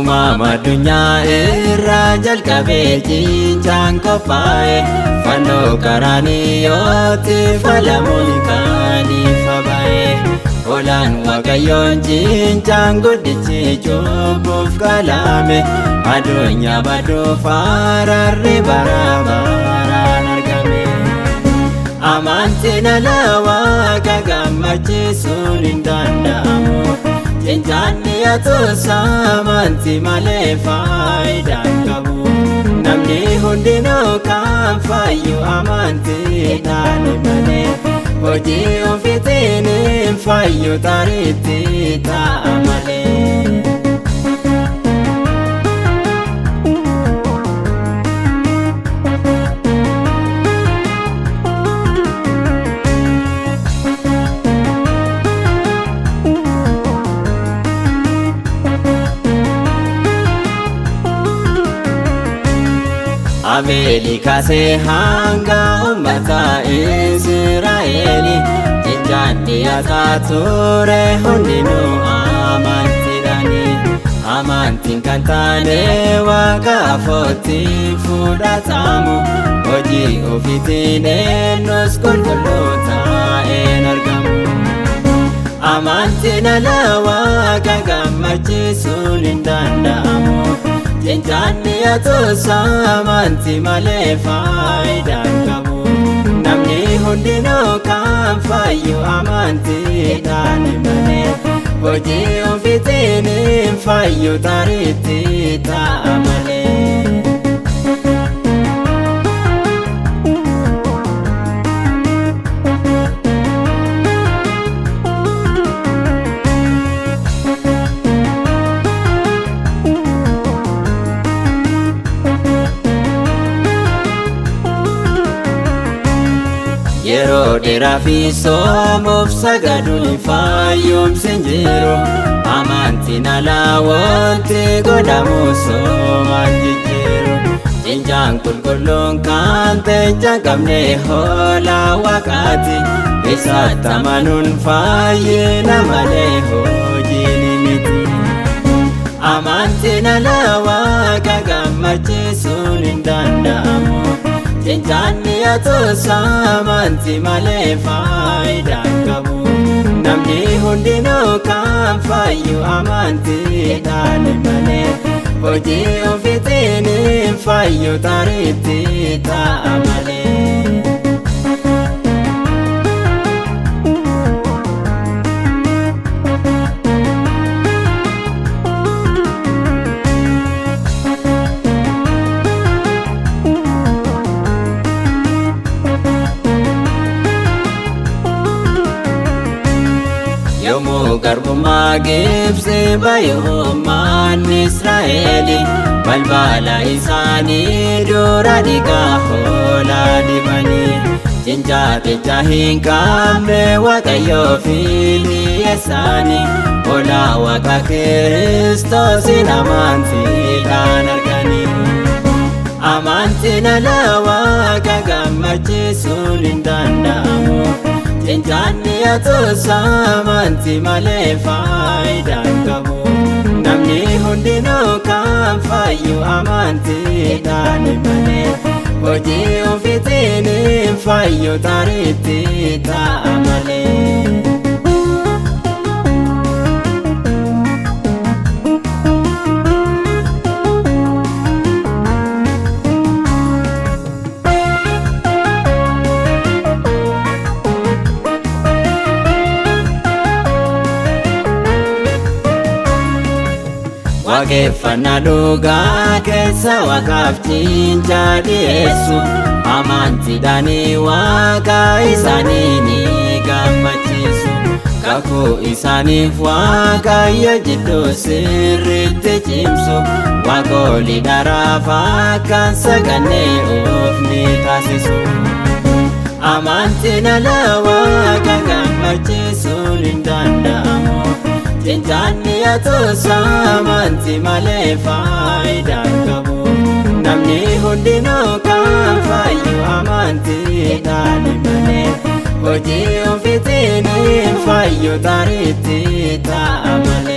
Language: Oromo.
Uumama addunyaa irraa jalqabee cincaan qophaa'e fannoo qaraaniyooti falamuun kan ifa ba'e. Olaan Waaqayyoon cincaan guddichi cubbuuf qalame addunyaa badduuf araarri bara baraan argame. Amantiin ala Waaqa gammachiisuun hin danda'amu. Cincaan dhiyaatus amantii malee faayidaan qabu. Namni hundinuu kan fayyu amantiidhaan malee. Hojii ofiitiin hin fayyu taariitti ta'a malee. Abeeli kaasee hanga uummata Israa'eeli cincaan dhiyaataa ture hundinuu amantiidhaani. Amantiin kan taane Waaqa afootti fudhatamu. Hojii ofiitiin eenyus qulqulluu ta'een argamu. Amantiin ala Waaqa gammachiisuun hin danda'amu. Cincaan dhiyaatus amantii malee faayidaan qabu. Namni hundinuu kan fayyu amantiidhaan malee. Hojii ofiitiin hin fayyu taariitti ta'a malee. Yeroo dheeraa fi soomuuf sagaduun fayyumsi hin jiru. Amantiin alaa wanti godhamu soomaan jijjiiru. Cincaan qulqulluun kan ta'e qabne hoolaa Waaqaati. Isatti amanuun fayyina malee hojii miti. Amantiin alaa Waaqa gammachiisuun hin danda'amu. Cincaan dhiyaatus amantii malee faayidaan qabu. Namni hundinuu kan fayyu amantiidhaan malee. Hojii ofiitiin hin fayyu taariitti ta'a malee. Yommuu garbummaa Gibxi baay'ummaan Israa'eeli balbala isaanii dura dhiigaa hoolaa dibanii. Cincaa hin qabne Waaqayyoof dhiyeessanii. Hoolaa Waaqa Kiristoosiin amantiidhaan arganii. Amantiin ala Waaqa gammachiisuun hin danda'amu. Cincaan dhiyaatus amantii malee faayidaan qabu. Namni hundinuu kan fayyu amantiidhaan malee. Hojii ofiitiin hin fayyu taariitti ta'a malee. Waaqeffannaa dhugaa keessa Waaqaaf cincaa dhiyeessu. Amantiidhaan Waaqa isaanii ni gammachiisu. Kakuu isaaniif Waaqayyo jidduu sirriitti cimsu. Waaqolii dharaaf akkaan sagannee of ni taasisu. Amantiin ala Waaqa gammachiisuun hin danda'amu. Cincaan dhiyaatus amantii malee faayidaan qabu. Namni hundinuu kan fayyu amantiidhaan malee. Hojii ofiitiin hin fayyu taariitti ta'a malee.